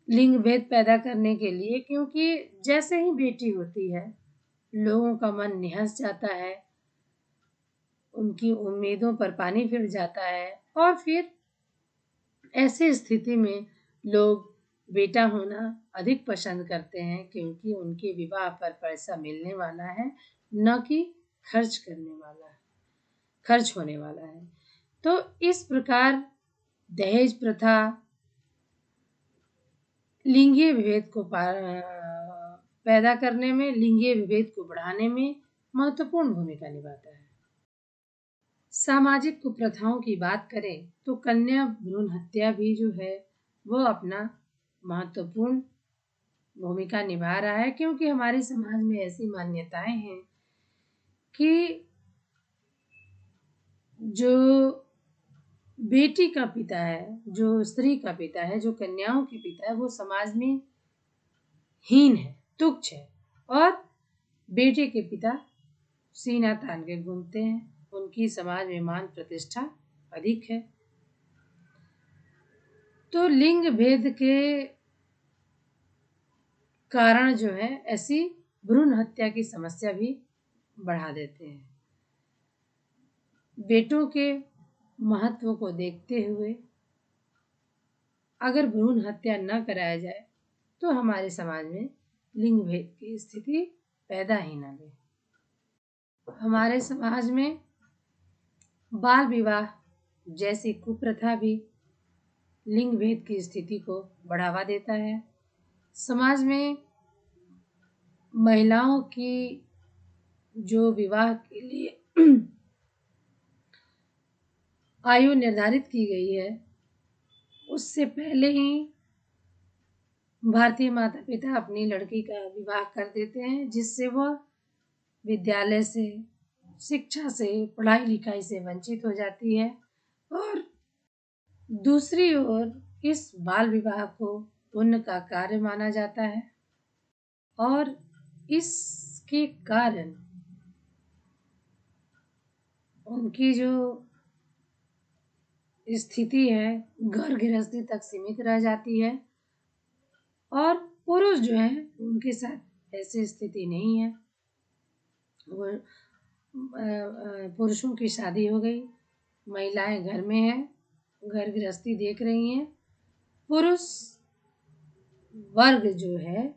लिंग भेद पैदा करने के लिए, क्योंकि जैसे ही बेटी होती है लोगों का मन निहस जाता है, उनकी उम्मीदों पर पानी फिर जाता है और फिर ऐसी स्थिति में लोग बेटा होना अधिक पसंद करते हैं क्योंकि उनके विवाह पर पैसा मिलने वाला है, न कि खर्च होने वाला है। तो इस प्रकार दहेज प्रथा लिंगीय विभेद को पैदा करने में, लिंगीय विभेद को बढ़ाने में महत्वपूर्ण भूमिका निभाता है। सामाजिक कुप्रथाओं की बात करें तो कन्या भ्रूण हत्या भी जो है वो अपना महत्वपूर्ण भूमिका निभा रहा है, क्योंकि हमारे समाज में ऐसी मान्यताएं हैं कि जो बेटी का पिता है, जो स्त्री का पिता है, जो कन्याओं के पिता है, वो समाज में हीन है, तुच्छ है और बेटे के पिता सीना तान के घूमते हैं, उनकी समाज में मान प्रतिष्ठा अधिक है। तो लिंग भेद के कारण जो है ऐसी भ्रूण हत्या की समस्या भी बढ़ा देते हैं। बेटों के महत्व को देखते हुए अगर भ्रूण हत्या न कराया जाए तो हमारे समाज में लिंग भेद की स्थिति पैदा ही न ले। हमारे समाज में बाल विवाह जैसी कुप्रथा भी लिंग भेद की स्थिति को बढ़ावा देता है। समाज में महिलाओं की जो विवाह के लिए आयु निर्धारित की गई है उससे पहले ही भारतीय माता पिता अपनी लड़की का विवाह कर देते हैं, जिससे वह विद्यालय से, शिक्षा से, पढ़ाई लिखाई से वंचित हो जाती है। और दूसरी ओर इस बाल विवाह को पुण्य का कार्य माना जाता है और इसके कारण उनकी जो स्थिति है घर गृहस्थी तक सीमित रह जाती है और पुरुष जो है उनके साथ ऐसी स्थिति नहीं है। वो पुरुषों की शादी हो गई, महिलाएं घर में हैं, घर गृहस्थी देख रही हैं। पुरुष वर्ग जो है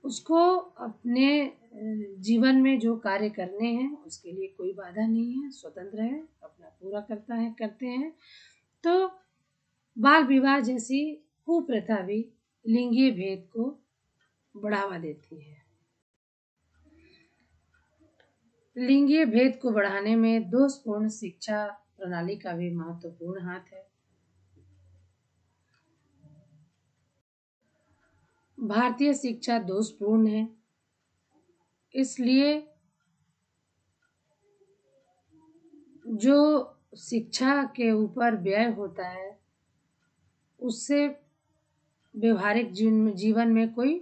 उसको अपने जीवन में जो कार्य करने हैं उसके लिए कोई बाधा नहीं है, स्वतंत्र है, अपना पूरा करते हैं। तो बाल विवाह जैसी कुप्रथा भी लिंगीय भेद को बढ़ावा देती है। लिंगीय भेद को बढ़ाने में दोषपूर्ण शिक्षा प्रणाली का भी महत्वपूर्ण हाथ है। भारतीय शिक्षा दोषपूर्ण है, इसलिए जो शिक्षा के ऊपर व्यय होता है उससे व्यवहारिक जीवन में कोई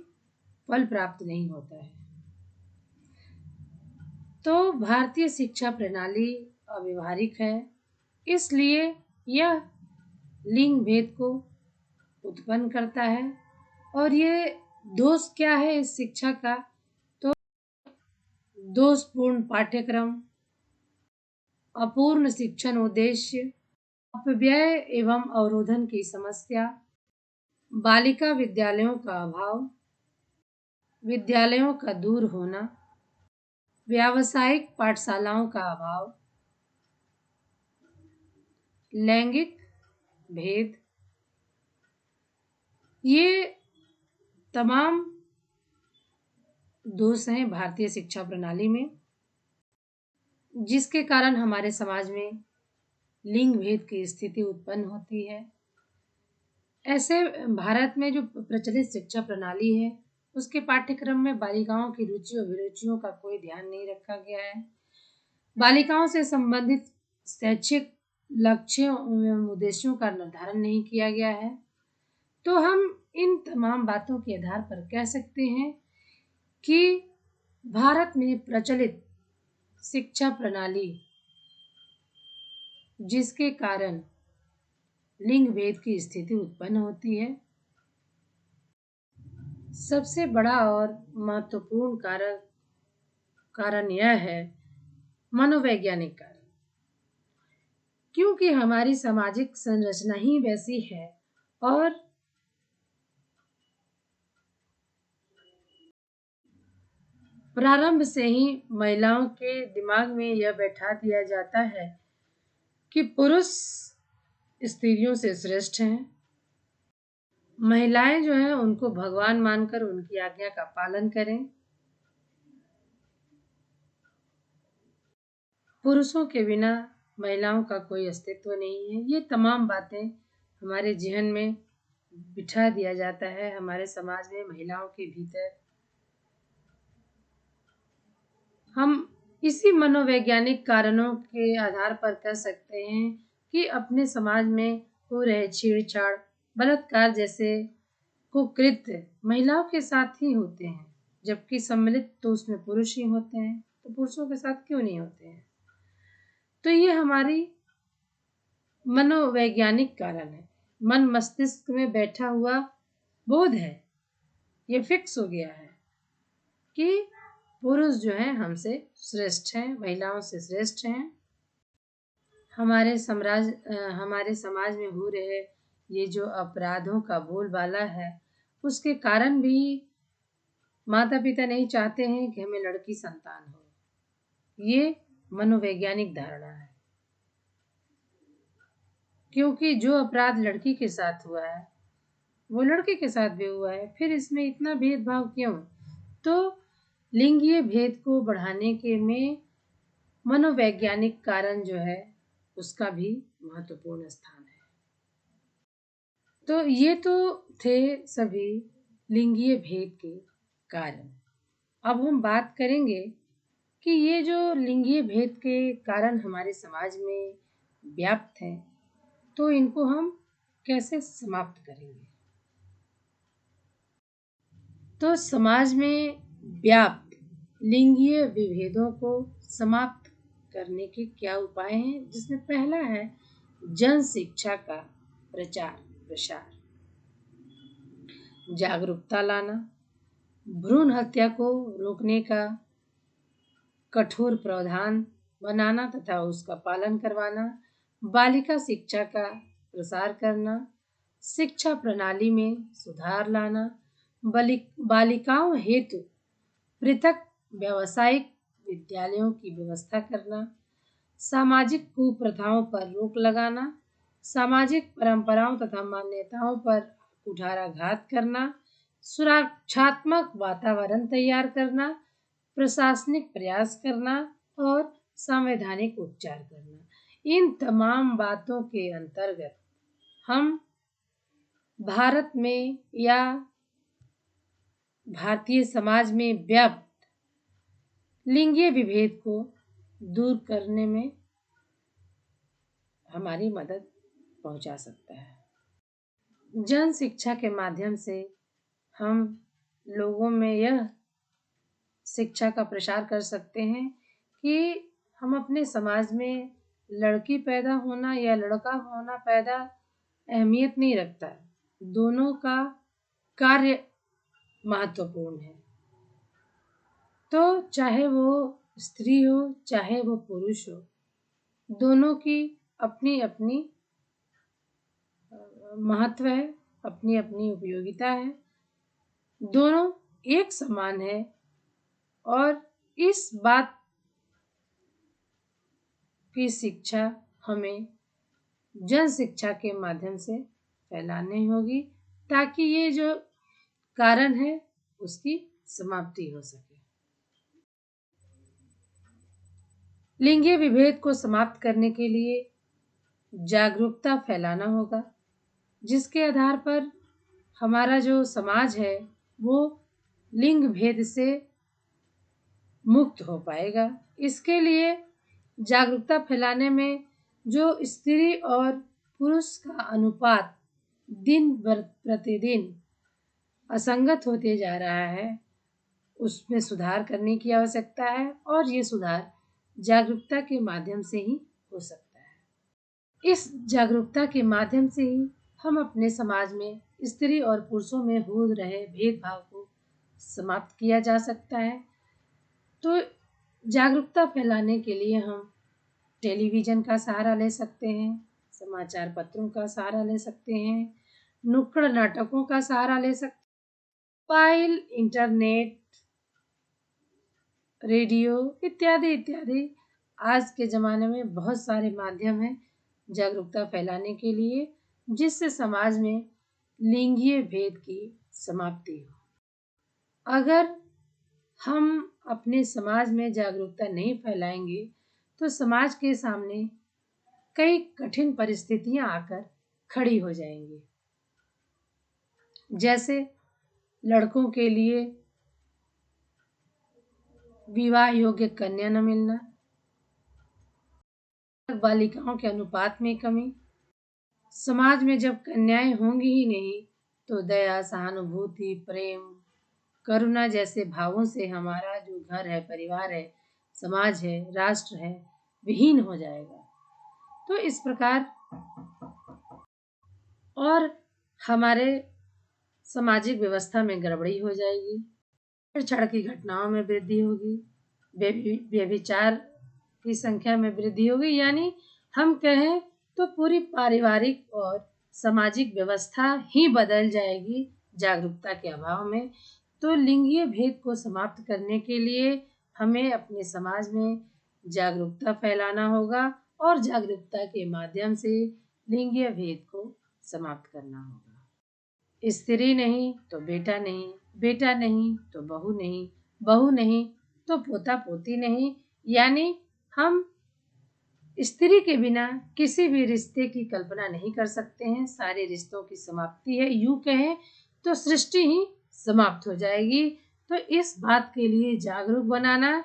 फल प्राप्त नहीं होता है। तो भारतीय शिक्षा प्रणाली अव्यवहारिक है, इसलिए यह लिंग भेद को उत्पन्न करता है। और ये दोष क्या है इस शिक्षा का? तो दोषपूर्ण पाठ्यक्रम, अपूर्ण शिक्षण उद्देश्य, अपव्यय एवं अवरोधन की समस्या, बालिका विद्यालयों का अभाव, विद्यालयों का दूर होना, व्यावसायिक पाठशालाओं का अभाव, लैंगिक भेद, ये तमाम दोष हैं भारतीय शिक्षा प्रणाली में, जिसके कारण हमारे समाज में लिंग भेद की स्थिति उत्पन्न होती है। ऐसे भारत में जो प्रचलित शिक्षा प्रणाली है उसके पाठ्यक्रम में बालिकाओं की रुचि और अभिरुचियों का कोई ध्यान नहीं रखा गया है। बालिकाओं से संबंधित शैक्षिक लक्ष्यों एवं उद्देश्यों का निर्धारण नहीं किया गया है। तो हम इन तमाम बातों के आधार पर कह सकते हैं कि भारत में प्रचलित शिक्षा प्रणाली जिसके कारण लिंग भेद की स्थिति उत्पन्न होती है, सबसे बड़ा और महत्वपूर्ण कारण यह है मनोवैज्ञानिक कारण, क्योंकि हमारी सामाजिक संरचना ही वैसी है और प्रारंभ से ही महिलाओं के दिमाग में यह बैठा दिया जाता है कि पुरुष स्त्रियों से श्रेष्ठ हैं। महिलाएं जो हैं उनको भगवान मानकर उनकी आज्ञा का पालन करें। पुरुषों के बिना महिलाओं का कोई अस्तित्व नहीं है। ये तमाम बातें हमारे जहन में बिठा दिया जाता है हमारे समाज में, महिलाओं के भीतर। हम इसी मनोवैज्ञानिक कारणों के आधार पर कह सकते हैं कि अपने समाज में हो रहे छेड़छाड़, बलात्कार जैसे कुकृत्य महिलाओं के साथ ही होते हैं, जबकि सम्मिलित तो उसमें पुरुष ही होते हैं। तो पुरुषों के साथ क्यों नहीं होते हैं? तो ये हमारी मनोवैज्ञानिक कारण है, मन मस्तिष्क में बैठा हुआ बोध है। ये फिक्स हो गया है कि पुरुष जो है हमसे श्रेष्ठ हैं, महिलाओं से श्रेष्ठ हैं। हमारे समाज में हो रहे ये जो अपराधों का बोलबाला है उसके कारण भी माता पिता नहीं चाहते हैं कि हमें लड़की संतान हो। ये मनोवैज्ञानिक धारणा है, क्योंकि जो अपराध लड़की के साथ हुआ है वो लड़के के साथ भी हुआ है, फिर इसमें इतना भेदभाव क्यों? तो लिंगीय भेद को बढ़ाने के में मनोवैज्ञानिक कारण जो है उसका भी महत्वपूर्ण स्थान है। तो ये तो थे सभी लिंगीय भेद के कारण। अब हम बात करेंगे कि ये जो लिंगीय भेद के कारण हमारे समाज में व्याप्त हैं, तो इनको हम कैसे समाप्त करेंगे। तो समाज में व्याप्त लिंगीय विभेदों को समाप्त करने के क्या उपाय हैं, जिसमें पहला है जन शिक्षा का प्रचार प्रसार, जागरूकता लाना, भ्रूण हत्या को रोकने का कठोर प्रावधान बनाना तथा उसका पालन करवाना, बालिका शिक्षा का प्रसार करना, शिक्षा प्रणाली में सुधार लाना, बालिकाओं हेतु पृथक व्यावसायिक विद्यालयों की व्यवस्था करना, सामाजिक कुप्रथाओं पर रोक लगाना, सामाजिक परंपराओं तथा मान्यताओं पर कुठाराघात करना, सुरक्षात्मक वातावरण तैयार करना, प्रशासनिक प्रयास करना और संवैधानिक उपचार करना। इन तमाम बातों के अंतर्गत हम भारत में या भारतीय समाज में व्याप्त लिंगीय विभेद को दूर करने में हमारी मदद पहुंचा सकता है। जन शिक्षा के माध्यम से हम लोगों में यह शिक्षा का प्रसार कर सकते हैं कि हम अपने समाज में लड़की पैदा होना या लड़का होना पैदा अहमियत नहीं रखता है, दोनों का कार्य महत्वपूर्ण है। तो चाहे वो स्त्री हो चाहे वो पुरुष हो, दोनों की अपनी अपनी महत्व है, अपनी अपनी उपयोगिता है, दोनों एक समान है। और इस बात की शिक्षा हमें जन शिक्षा के माध्यम से फैलानी होगी, ताकि ये जो कारण है उसकी समाप्ति हो सके। लिंगीय विभेद को समाप्त करने के लिए जागरूकता फैलाना होगा, जिसके आधार पर हमारा जो समाज है वो लिंग भेद से मुक्त हो पाएगा। इसके लिए जागरूकता फैलाने में जो स्त्री और पुरुष का अनुपात दिन प्रतिदिन असंगत होते जा रहा है, उसमें सुधार करने की आवश्यकता है और ये सुधार जागरूकता के माध्यम से ही हो सकता है। इस जागरूकता के माध्यम से ही हम अपने समाज में स्त्री और पुरुषों में हो रहे भेदभाव को समाप्त किया जा सकता है। तो जागरूकता फैलाने के लिए हम टेलीविज़न का सहारा ले सकते हैं, समाचार पत्रों का सहारा ले सकते हैं, नुक्कड़ नाटकों का सहारा ले सकते हैं, मोबाइल, इंटरनेट, रेडियो इत्यादि इत्यादि। आज के ज़माने में बहुत सारे माध्यम हैं जागरूकता फैलाने के लिए, जिससे समाज में लिंगीय भेद की समाप्ति हो। अगर हम अपने समाज में जागरूकता नहीं फैलाएंगे तो समाज के सामने कई कठिन परिस्थितियां आकर खड़ी हो जाएंगी, जैसे लड़कों के लिए विवाह योग्य कन्या न मिलना, बालिकाओं के अनुपात में कमी। समाज में जब कन्याएं होंगी ही नहीं तो दया, सहानुभूति, प्रेम, करुणा जैसे भावों से हमारा जो घर है, परिवार है, समाज है, राष्ट्र है, विहीन हो जाएगा। तो इस प्रकार और हमारे सामाजिक व्यवस्था में गड़बड़ी हो जाएगी, छेड़छाड़ की घटनाओं में वृद्धि होगी, व्यभिचार की संख्या में वृद्धि होगी, यानी हम कहें तो पूरी पारिवारिक और सामाजिक व्यवस्था ही बदल जाएगी जागरूकता के अभाव में। तो लिंगीय भेद को समाप्त करने के लिए हमें अपने समाज में जागरूकता फैलाना होगा और जागरूकता के माध्यम से लिंगीय भेद को समाप्त करना होगा। स्त्री नहीं तो बेटा नहीं, बेटा नहीं तो बहू नहीं, बहू नहीं तो पोता पोती नहीं, यानी हम स्त्री के बिना किसी भी रिश्ते की कल्पना नहीं कर सकते हैं। सारे रिश्तों की समाप्ति है, यूं कहें तो सृष्टि ही समाप्त हो जाएगी। तो इस बात के लिए जागरूक बनाना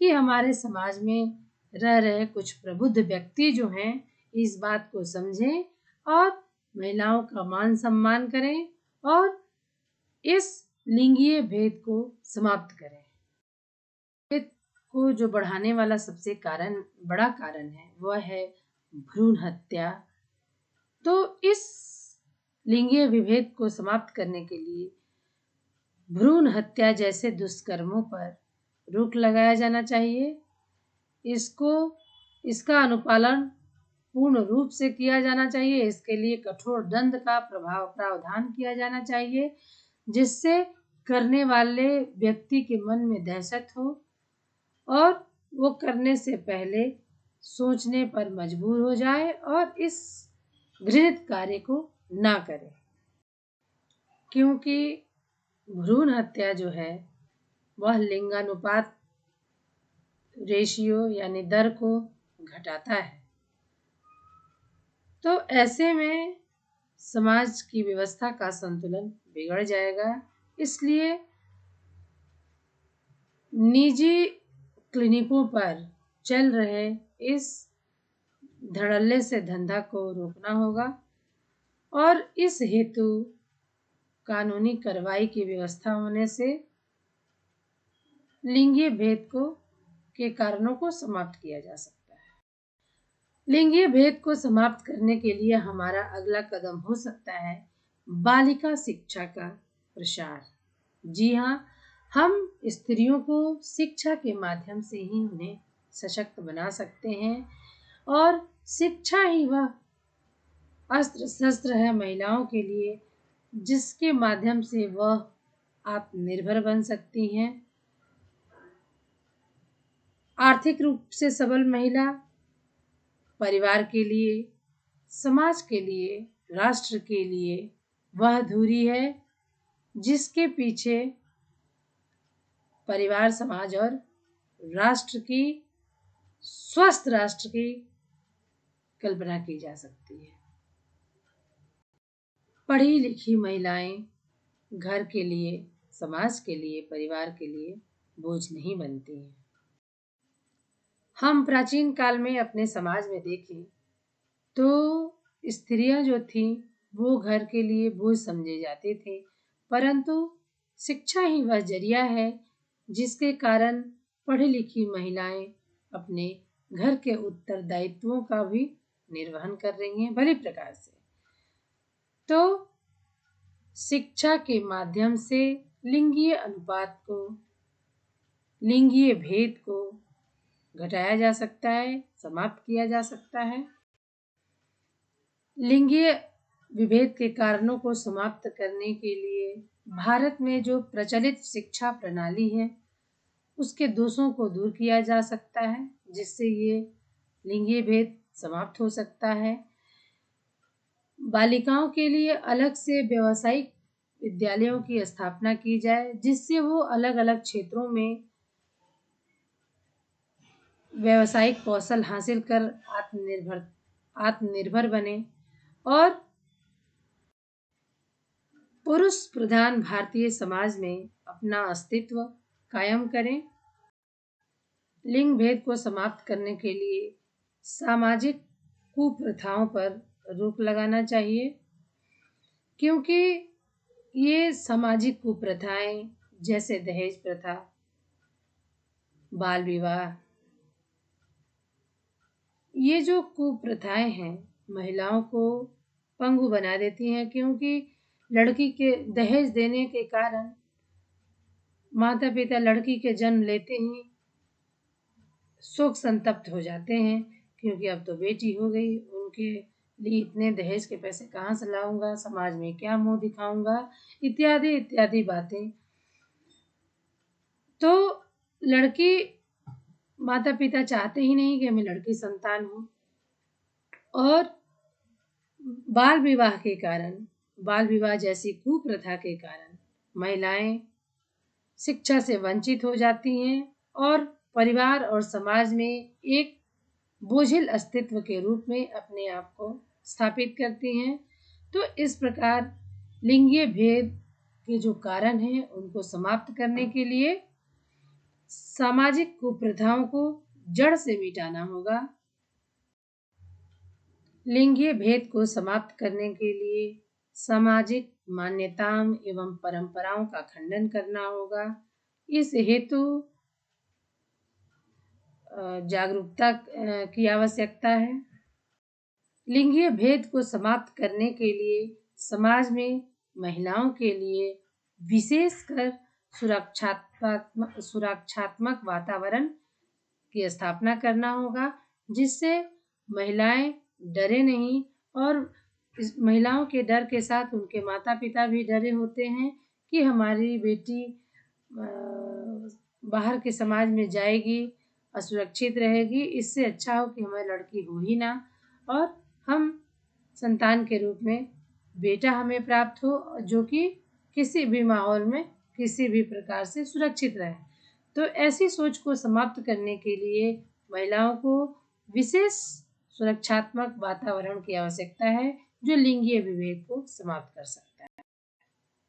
कि हमारे समाज में रह रहे कुछ प्रबुद्ध व्यक्ति जो हैं इस बात को समझें और महिलाओं का मान सम्मान करें और इस लिंगीय भेद को समाप्त करें। भेद को जो बढ़ाने वाला सबसे बड़ा कारण है वह है भ्रूण हत्या। तो इस लिंगीय विभेद को समाप्त करने के लिए भ्रूण हत्या जैसे दुष्कर्मों पर रोक लगाया जाना चाहिए। इसका अनुपालन पूर्ण रूप से किया जाना चाहिए। इसके लिए कठोर दंड का प्रावधान किया जाना चाहिए, जिससे करने वाले व्यक्ति के मन में दहशत हो और वो करने से पहले सोचने पर मजबूर हो जाए और इस घृणित कार्य को ना करे। क्योंकि भ्रूण हत्या जो है वह लिंगानुपात रेशियो यानी दर को घटाता है। तो ऐसे में समाज की व्यवस्था का संतुलन बिगड़ जाएगा। इसलिए निजी क्लिनिकों पर चल रहे इस धड़ल्ले से धंधा को रोकना होगा और इस हेतु कानूनी कार्रवाई की व्यवस्था होने से लिंगीय भेद के कारणों को समाप्त किया जा सकता है। लिंगीय भेद को समाप्त करने के लिए हमारा अगला कदम हो सकता है बालिका शिक्षा का प्रसार। जी हाँ, हम स्त्रियों को शिक्षा के माध्यम से ही उन्हें सशक्त बना सकते हैं और शिक्षा ही वह अस्त्र शस्त्र है महिलाओं के लिए जिसके माध्यम से वह आत्मनिर्भर बन सकती हैं। आर्थिक रूप से सबल महिला परिवार के लिए, समाज के लिए, राष्ट्र के लिए वह धुरी है जिसके पीछे परिवार, समाज और राष्ट्र की स्वस्थ राष्ट्र की कल्पना की जा सकती है। पढ़ी लिखी महिलाएं घर के लिए, समाज के लिए, परिवार के लिए बोझ नहीं बनती हैं। हम प्राचीन काल में अपने समाज में देखें तो स्त्रियां जो थीं वो घर के लिए बोझ समझे जाते थे, परंतु शिक्षा ही वह जरिया है जिसके कारण पढ़ी लिखी महिलाएं अपने घर के उत्तरदायित्वों का भी निर्वहन कर रही हैं भली प्रकार से। तो शिक्षा के माध्यम से लिंगीय अनुपात को, लिंगीय भेद को घटाया जा सकता है, समाप्त किया जा सकता है। लिंगीय विभेद के कारणों को समाप्त करने के लिए भारत में जो प्रचलित शिक्षा प्रणाली है उसके दोषों को दूर किया जा सकता है, जिससे ये लिंगीय भेद समाप्त हो सकता है। बालिकाओं के लिए अलग से व्यावसायिक विद्यालयों की स्थापना की जाए, जिससे वो अलग अलग क्षेत्रों में व्यावसायिक कौशल हासिल कर आत्मनिर्भर बने और पुरुष प्रधान भारतीय समाज में अपना अस्तित्व कायम करें। लिंग भेद को समाप्त करने के लिए सामाजिक कुप्रथाओं पर रोक लगाना चाहिए, क्योंकि ये सामाजिक कुप्रथाएं जैसे दहेज प्रथा, बाल विवाह, ये जो कुप्रथाएं हैं महिलाओं को पंगु बना देती हैं, क्योंकि लड़की के दहेज देने के कारण माता पिता लड़की के जन्म लेते ही शोक संतप्त हो जाते हैं, क्योंकि अब तो बेटी हो गई, उनके लिए इतने दहेज के पैसे कहाँ से लाऊंगा, समाज में क्या मुंह दिखाऊंगा, इत्यादि इत्यादि बातें। तो लड़की, माता पिता चाहते ही नहीं कि हमें लड़की संतान हो, और बाल विवाह के कारण, बाल विवाह जैसी कुप्रथा के कारण महिलाएं शिक्षा से वंचित हो जाती हैं और परिवार और समाज में एक बोझिल अस्तित्व के रूप में अपने आप को स्थापित करती हैं। तो इस प्रकार लिंगीय भेद के जो कारण हैं उनको समाप्त करने के लिए सामाजिक कुप्रथाओं को जड़ से मिटाना होगा। लिंगीय भेद को समाप्त करने के लिए सामाजिक मान्यताओं एवं परंपराओं का खंडन करना होगा। इस हेतु जागरूकता की आवश्यकता है। लिंगीय भेद को समाप्त करने के लिए समाज में महिलाओं के लिए विशेषकर सुरक्षात्मक वातावरण की स्थापना करना होगा, जिससे महिलाएं डरे नहीं और इस महिलाओं के डर के साथ उनके माता पिता भी डरे होते हैं कि हमारी बेटी बाहर के समाज में जाएगी, असुरक्षित रहेगी, इससे अच्छा हो कि हमारी लड़की हो ही ना और हम संतान के रूप में बेटा हमें प्राप्त हो जो कि किसी भी माहौल में किसी भी प्रकार से सुरक्षित रहे। तो ऐसी सोच को समाप्त करने के लिए महिलाओं को विशेष सुरक्षात्मक वातावरण की आवश्यकता है जो लिंगीय विभेद को समाप्त कर सकता है।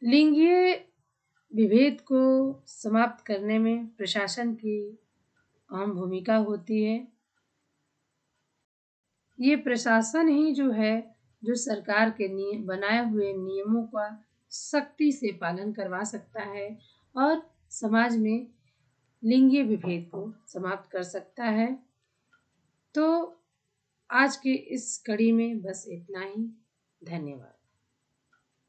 लिंगीय विभेद को समाप्त करने में प्रशासन की अहम भूमिका होती है। ये प्रशासन ही जो है जो सरकार के बनाए हुए नियमों का सख्ती से पालन करवा सकता है और समाज में लिंगीय विभेद को समाप्त कर सकता है। तो आज के इस कड़ी में बस इतना ही। धन्यवाद।